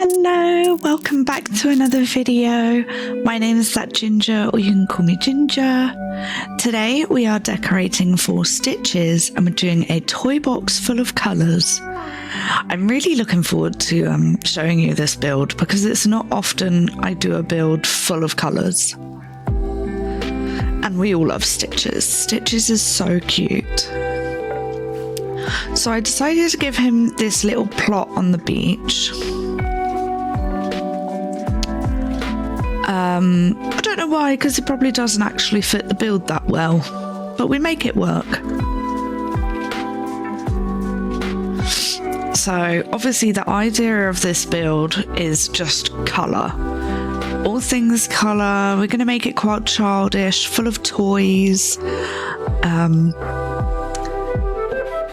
Hello, welcome back to another video. My name is That Ginger, or you can call me Ginger. Today we are decorating for Stitches and we're doing a toy box full of colours. I'm really looking forward to showing you this build because it's not often I do a build full of colours. And we all love Stitches. Stitches is so cute. So I decided to give him this little plot on the beach. I don't know why, because it probably doesn't actually fit the build that well, but we make it work. So obviously the idea of this build is just colour. All things colour. We're going to make it quite childish, full of toys.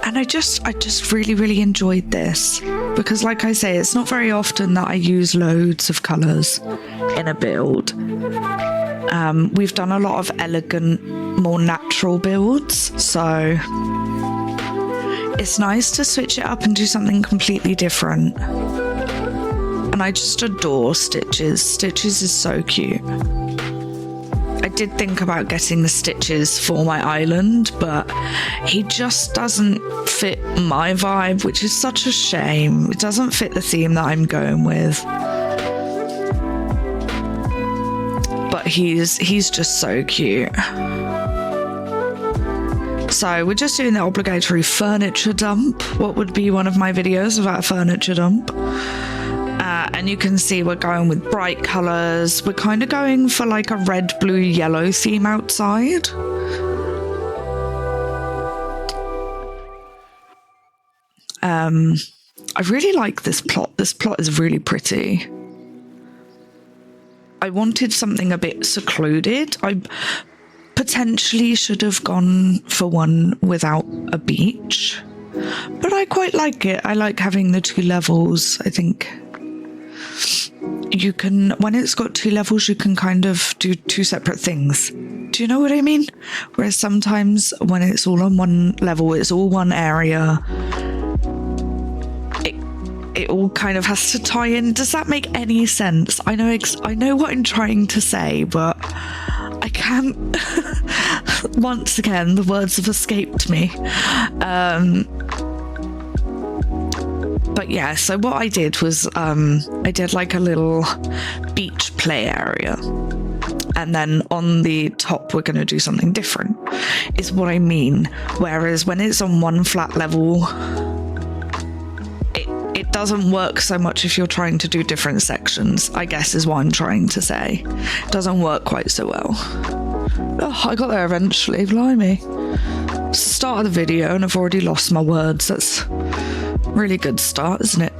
And I just really enjoyed this because, like I say, it's not very often that I use loads of colours in a build. We've done a lot of elegant, more natural builds, so it's nice to switch it up and do something completely different. And I just adore Stitches. Stitches is so cute. I did think about getting the Stitches for my island, but he just doesn't fit my vibe, which is such a shame. It doesn't fit the theme that I'm going with. But he's just so cute. So we're just doing the obligatory furniture dump. What would be one of my videos about a furniture dump? And you can see we're going with bright colours. We're kind of going for like a red, blue, yellow theme outside. I really like this plot. This plot is really pretty. I wanted something a bit secluded. I potentially should have gone for one without a beach, but I quite like it. I like having the two levels. I think you can, when it's got two levels, you can kind of do two separate things. Do you know what I mean? Whereas sometimes when it's all on one level, it's all one area. It all kind of has to tie in. Does that make any sense? I know what I'm trying to say, but I can't. Once again, the words have escaped me. But yeah, so what I did was I did like a little beach play area. And then on the top, we're going to do something different, is what I mean. Whereas when it's on one flat level, it doesn't work so much if you're trying to do different sections, I guess is what I'm trying to say. It doesn't work quite so well. Oh, I got there eventually, blimey. It's the start of the video and I've already lost my words. That's a really good start, isn't it?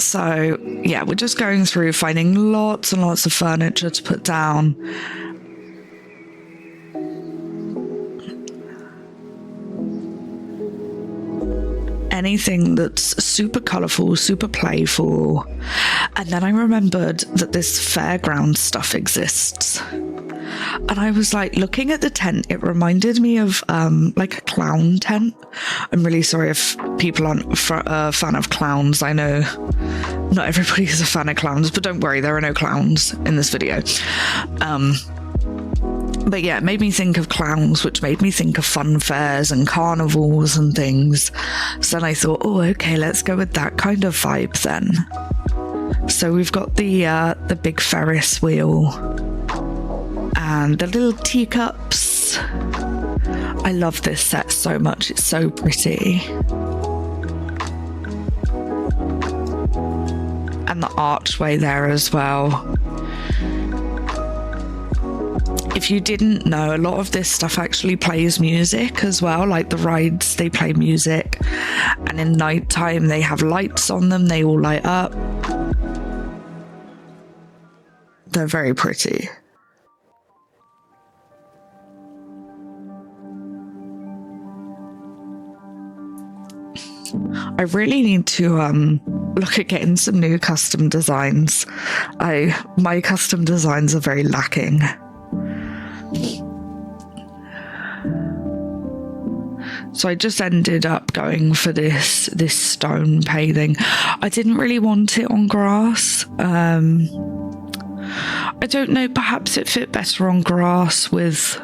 So, yeah, we're just going through finding lots and lots of furniture to put down. Anything that's super colourful, super playful. And then I remembered that this fairground stuff exists. And I was like, looking at the tent, it reminded me of like a clown tent. I'm really sorry if people aren't a fan of clowns. I know not everybody is a fan of clowns, but don't worry, there are no clowns in this video. But yeah, it made me think of clowns, which made me think of fun fairs and carnivals and things. So then I thought, oh, okay, let's go with that kind of vibe then. So we've got the big Ferris wheel and the little teacups. I love this set so much. It's so pretty. And the archway there as well. If you didn't know, a lot of this stuff actually plays music as well, like the rides, they play music. And in nighttime, they have lights on them, they all light up. They're very pretty. I really need to look at getting some new custom designs. My custom designs are very lacking. So I just ended up going for this stone paving. I didn't really want it on grass. I don't know, perhaps it fit better on grass with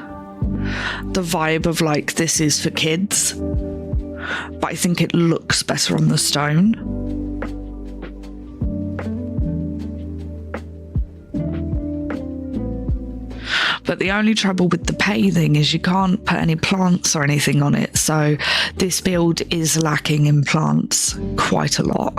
the vibe of like, this is for kids. But I think it looks better on the stone. But the only trouble with the paving is you can't put any plants or anything on it. So this build is lacking in plants quite a lot.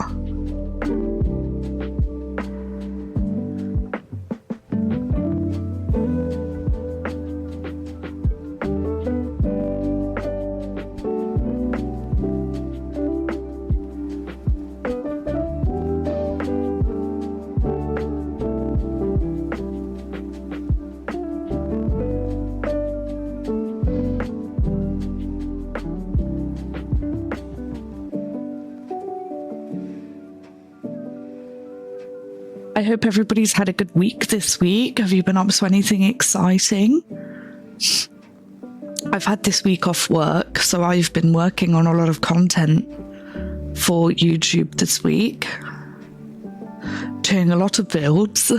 I hope everybody's had a good week this week. Have you been up to anything exciting? I've had this week off work, so I've been working on a lot of content for YouTube this week. Doing a lot of builds.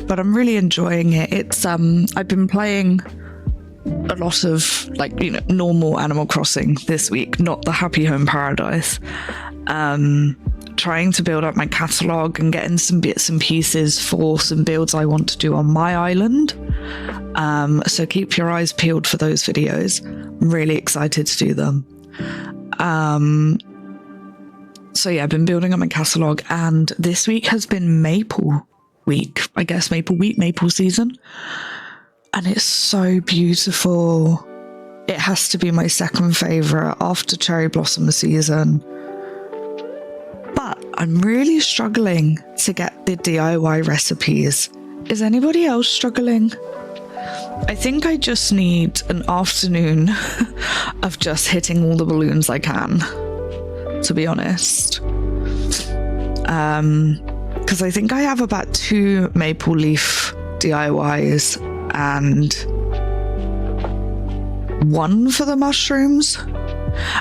But I'm really enjoying it. It's I've been playing a lot of like, you know, normal Animal Crossing this week, not the Happy Home Paradise. Trying to build up my catalogue and getting some bits and pieces for some builds I want to do on my island. So keep your eyes peeled for those videos. I'm really excited to do them. So yeah, I've been building up my catalogue, and this week has been Maple week, I guess, maple season, and it's so beautiful. It has to be my second favourite after cherry blossom season, but I'm really struggling to get the DIY recipes. Is anybody else struggling? I think I just need an afternoon of just hitting all the balloons I can, to be honest. Because I think I have about 2 maple leaf DIYs and 1 for the mushrooms.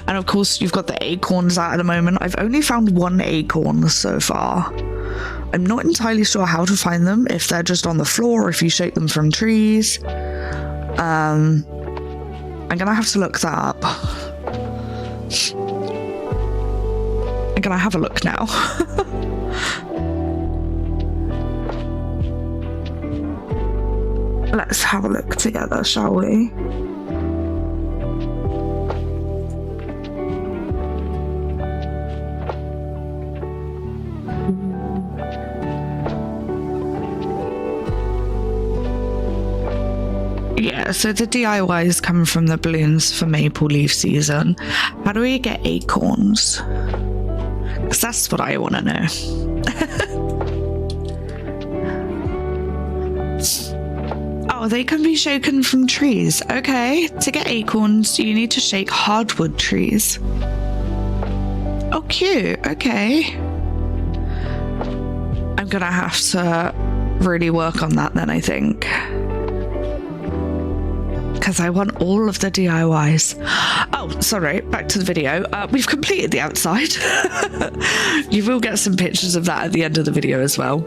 And of course, you've got the acorns out at the moment. I've only found 1 acorn so far. I'm not entirely sure how to find them, if they're just on the floor or if you shake them from trees. I'm gonna have to look that up. I'm gonna have a look now. Let's have a look together, shall we? Yeah, so the DIYs come from the balloons for maple leaf season. How do we get acorns? Because that's what I want to know. Oh, they can be shaken from trees. Okay, to get acorns, you need to shake hardwood trees. Oh, cute. Okay. I'm gonna have to really work on that then, I think. Because I want all of the DIYs. Oh, sorry, back to the video. We've completed the outside. You will get some pictures of that at the end of the video as well.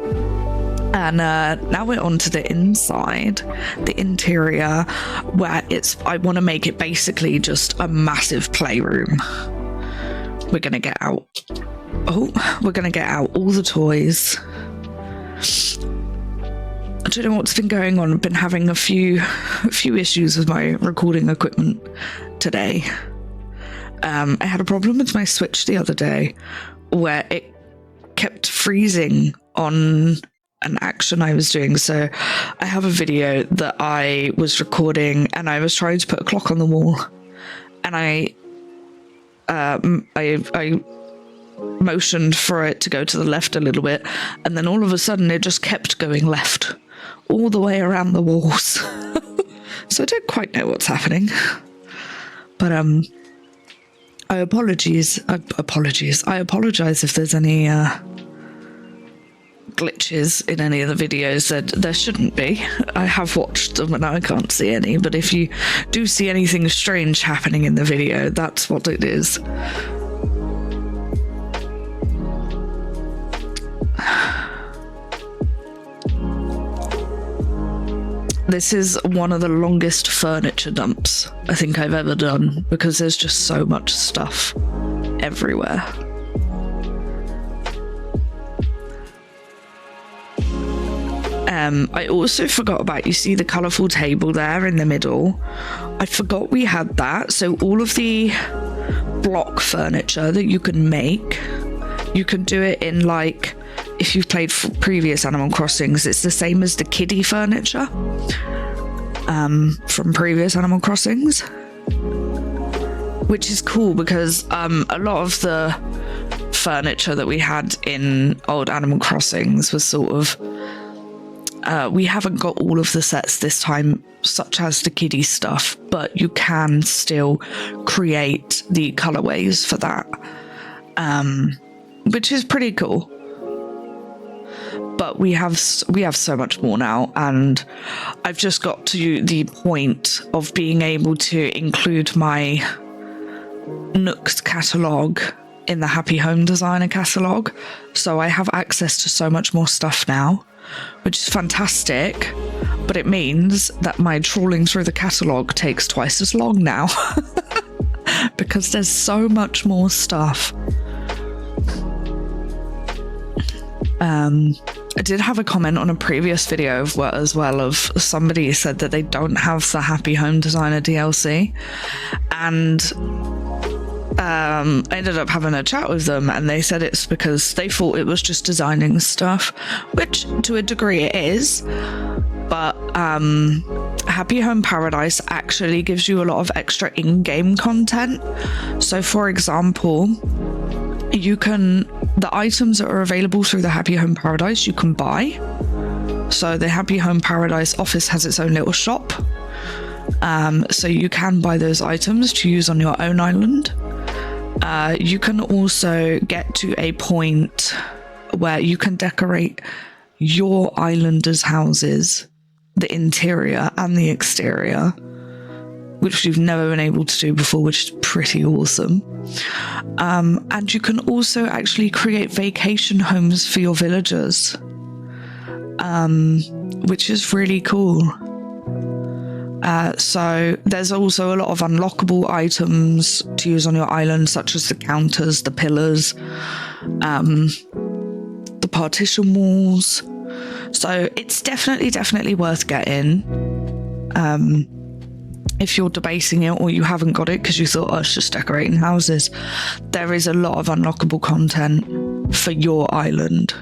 And now we're on to the inside, the interior, where I want to make it basically just a massive playroom. We're going to get out. Oh, we're going to get out all the toys. I don't know what's been going on. I've been having a few issues with my recording equipment today. I had a problem with my Switch the other day where it kept freezing on an action I was doing. So I have a video that I was recording and I was trying to put a clock on the wall, and I motioned for it to go to the left a little bit, and then all of a sudden it just kept going left all the way around the walls. So I don't quite know what's happening, but I apologize if there's any glitches in any of the videos. That there shouldn't be. I have watched them and I can't see any, but if you do see anything strange happening in the video, that's what it is. This is one of the longest furniture dumps I think I've ever done, because there's just so much stuff everywhere. I also forgot about, you see the colourful table there in the middle? I forgot we had that. So all of the block furniture that you can make, you can do it in, like, if you've played previous Animal Crossings, it's the same as the kiddie furniture from previous Animal Crossings, which is cool because a lot of the furniture that we had in old Animal Crossings was sort of, we haven't got all of the sets this time, such as the kiddie stuff, but you can still create the colorways for that, which is pretty cool. But we have so much more now, and I've just got to the point of being able to include my Nooks catalogue in the Happy Home Designer catalogue, so I have access to so much more stuff now, which is fantastic, but it means that my trawling through the catalogue takes twice as long now because there's so much more stuff. I did have a comment on a previous video as well of somebody said that they don't have the Happy Home Designer DLC, and I ended up having a chat with them, and they said it's because they thought it was just designing stuff, which to a degree it is, but Happy Home Paradise actually gives you a lot of extra in-game content. So for example, the items that are available through the Happy Home Paradise you can buy. So the Happy Home Paradise office has its own little shop, so you can buy those items to use on your own island. You can also get to a point where you can decorate your islanders' houses, the interior and the exterior, which you've never been able to do before, which is pretty awesome. And you can also actually create vacation homes for your villagers, which is really cool. So there's also a lot of unlockable items to use on your island, such as the counters, the pillars, the partition walls. So it's definitely worth getting. If you're debating it or you haven't got it because you thought, oh, it's just decorating houses, there is a lot of unlockable content for your island.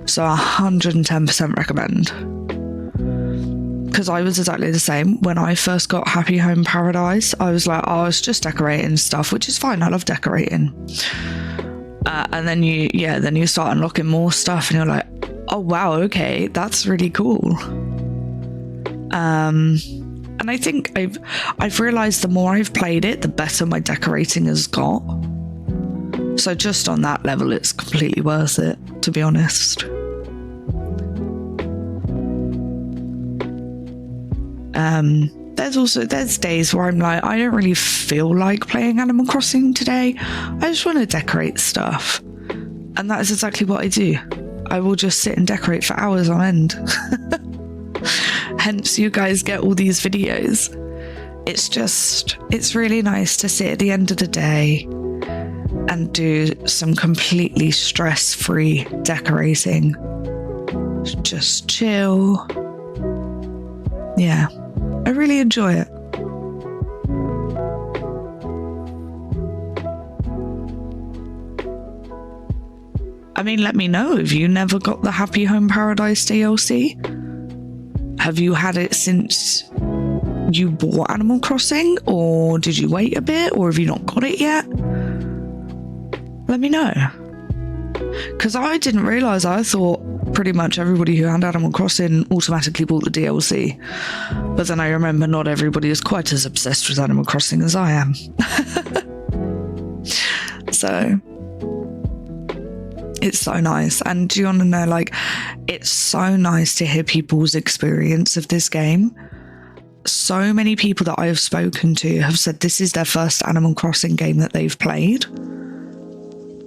So 110% recommend. Because I was exactly the same. When I first got Happy Home Paradise, I was like, oh, it's just decorating stuff, which is fine. I love decorating. And then you start unlocking more stuff and you're like, oh, wow, okay, that's really cool. And I think I've realised the more I've played it, the better my decorating has got. So just on that level, it's completely worth it, to be honest. There's days where I'm like, I don't really feel like playing Animal Crossing today. I just want to decorate stuff. And that is exactly what I do. I will just sit and decorate for hours on end. Hence, you guys get all these videos. It's really nice to sit at the end of the day and do some completely stress-free decorating. Just chill. Yeah, I really enjoy it. I mean, let me know if you never got the Happy Home Paradise DLC. Have you had it since you bought Animal Crossing, or did you wait a bit, or have you not got it yet? Let me know. Because I didn't realise, I thought pretty much everybody who had Animal Crossing automatically bought the DLC. But then I remember not everybody is quite as obsessed with Animal Crossing as I am. So it's so nice. And do you want to know, like, it's so nice to hear people's experience of this game. So many people that I have spoken to have said this is their first Animal Crossing game that they've played.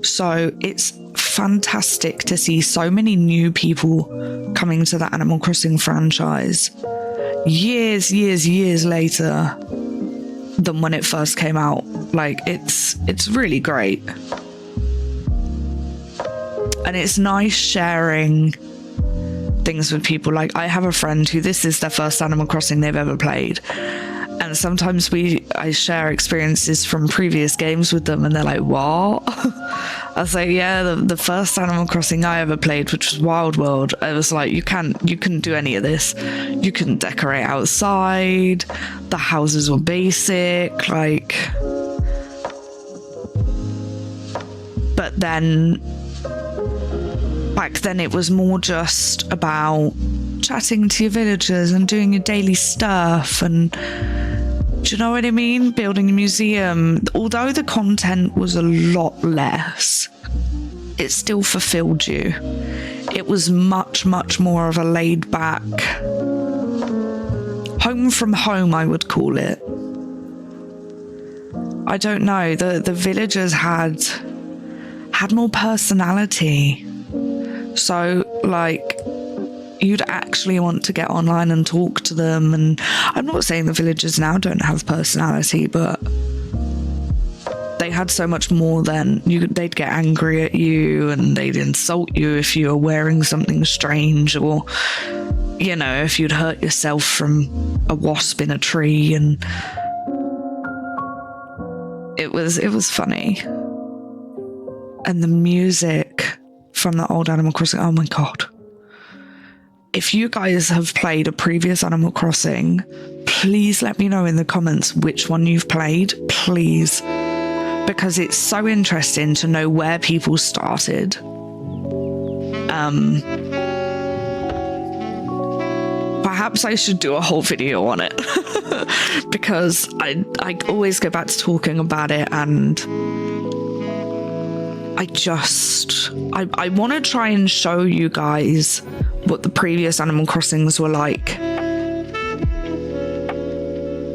So it's fantastic to see so many new people coming to the Animal Crossing franchise years later than when it first came out. Like, it's really great. And it's nice sharing things with people. Like, I have a friend who this is their first Animal Crossing they've ever played. And sometimes I share experiences from previous games with them and they're like, what? I was like, yeah, the first Animal Crossing I ever played, which was Wild World, I was like, you couldn't do any of this. You couldn't decorate outside. The houses were basic, like. But then back then it was more just about chatting to your villagers and doing your daily stuff, and do you know what I mean? Building a museum. Although the content was a lot less, it still fulfilled you. It was much more of a laid back home from home, I would call it. I don't know, the villagers had more personality. So, like, you'd actually want to get online and talk to them. And I'm not saying the villagers now don't have personality, but they had so much more then. They'd get angry at you and they'd insult you if you were wearing something strange, or, you know, if you'd hurt yourself from a wasp in a tree. And it was funny. And the music from the old Animal Crossing, oh my god. If you guys have played a previous Animal Crossing, please let me know in the comments which one you've played, please. Because it's so interesting to know where people started. Perhaps I should do a whole video on it. Because I always go back to talking about it, and I want to try and show you guys what the previous Animal Crossings were like.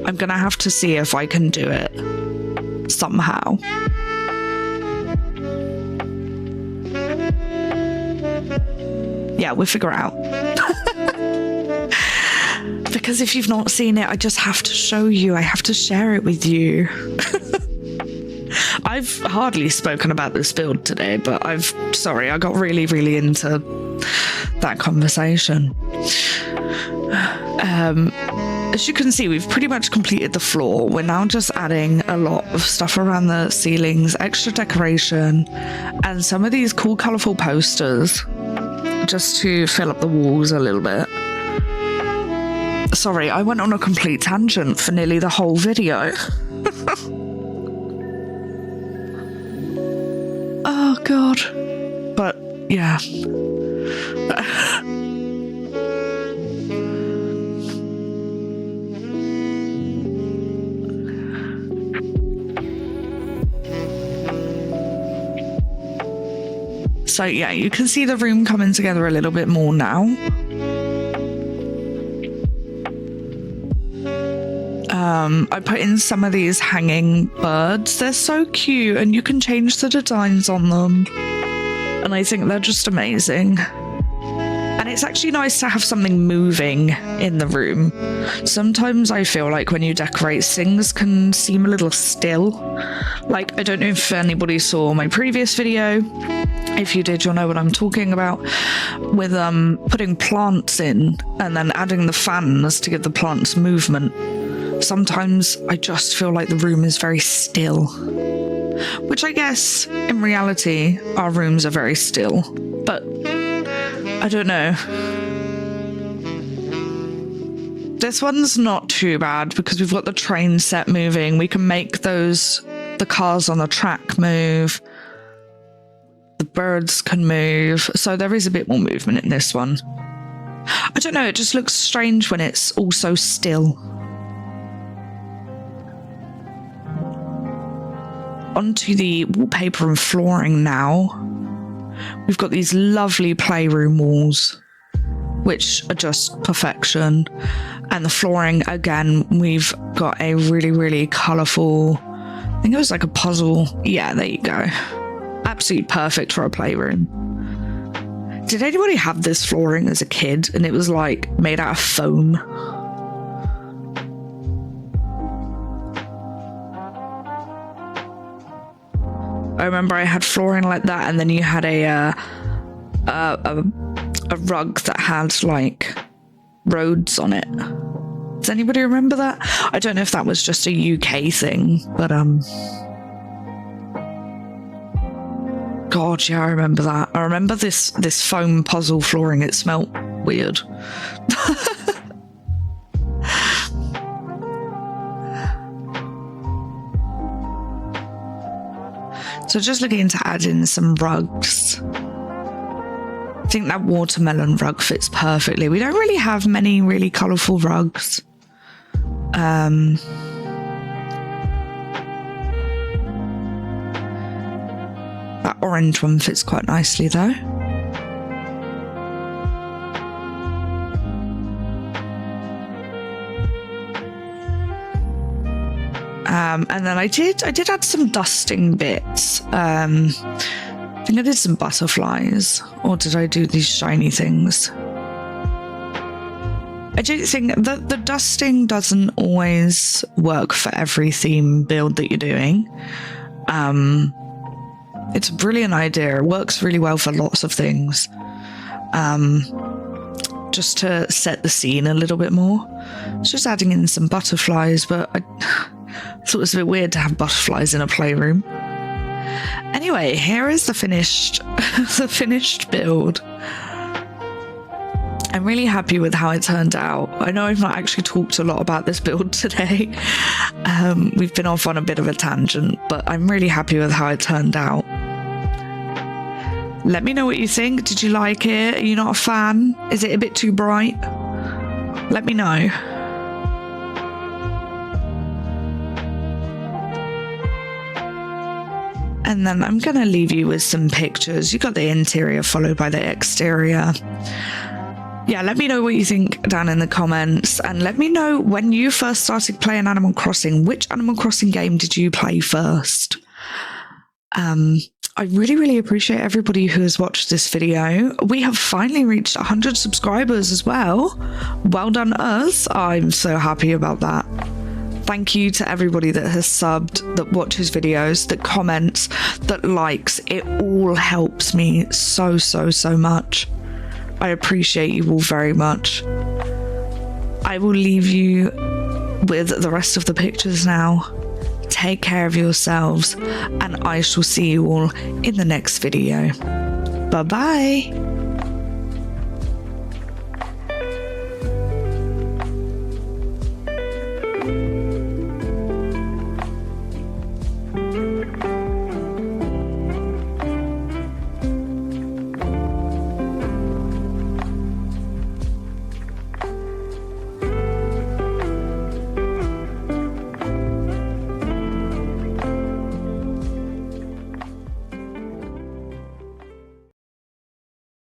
I'm gonna have to see if I can do it somehow. Yeah, we'll figure it out. Because if you've not seen it, I just have to show you. I have to share it with you. I've hardly spoken about this build today, but I got really into that conversation. As you can see, we've pretty much completed the floor. We're now just adding a lot of stuff around the ceilings, extra decoration, and some of these cool, colourful posters just to fill up the walls a little bit. Sorry, I went on a complete tangent for nearly the whole video. Oh, God. But, yeah. So, yeah, you can see the room coming together a little bit more now. I put in some of these hanging birds. They're so cute, and you can change the designs on them. And I think they're just amazing. And it's actually nice to have something moving in the room. Sometimes I feel like when you decorate, things can seem a little still. Like, I don't know if anybody saw my previous video. If you did, you'll know what I'm talking about. With putting plants in and then adding the fans to give the plants movement. Sometimes I just feel like the room is very still. Which I guess, in reality, our rooms are very still. But I don't know. This one's not too bad because we've got the train set moving. We can make the cars on the track move. The birds can move. So there is a bit more movement in this one. I don't know, it just looks strange when it's all so still. onto the wallpaper and flooring now. We've got these lovely playroom walls, which are just perfection. And the flooring, again, we've got a really, really colourful, I think it was like a puzzle. Yeah, there you go. Absolutely perfect for a playroom. Did anybody have this flooring as a kid and it was like made out of foam? I remember I had flooring like that, and then you had a rug that had like roads on it. Does anybody remember that? I don't know if that was just a UK thing, but God, yeah, I remember that. I remember this foam puzzle flooring. It smelt weird. So just looking to add in some rugs. I think that watermelon rug fits perfectly. We don't really have many really colourful rugs. That orange one fits quite nicely though. And then I did add some dusting bits. I think I did some butterflies, or did I do these shiny things? I do think that the dusting doesn't always work for every theme build that you're doing. It's a brilliant idea. It works really well for lots of things. Just to set the scene a little bit more. It's just adding in some butterflies, but I thought it was a bit weird to have butterflies in a playroom. Anyway, here is the finished build. I'm really happy with how it turned out. I know I've not actually talked a lot about this build today. We've been off on a bit of a tangent, but I'm really happy with how it turned out. Let me know what you think. Did you like it? Are you not a fan? Is it a bit too bright? Let me know. And then I'm going to leave you with some pictures. You got the interior followed by the exterior. Yeah, let me know what you think down in the comments, and let me know when you first started playing Animal Crossing. Which Animal Crossing game did you play first? I really, really appreciate everybody who has watched this video. We have finally reached 100 subscribers as well. Well done us. I'm so happy about that. Thank you to everybody that has subbed, that watches videos, that comments, that likes. It all helps me so, so, so much. I appreciate you all very much. I will leave you with the rest of the pictures now. Take care of yourselves, and I shall see you all in the next video. Bye-bye.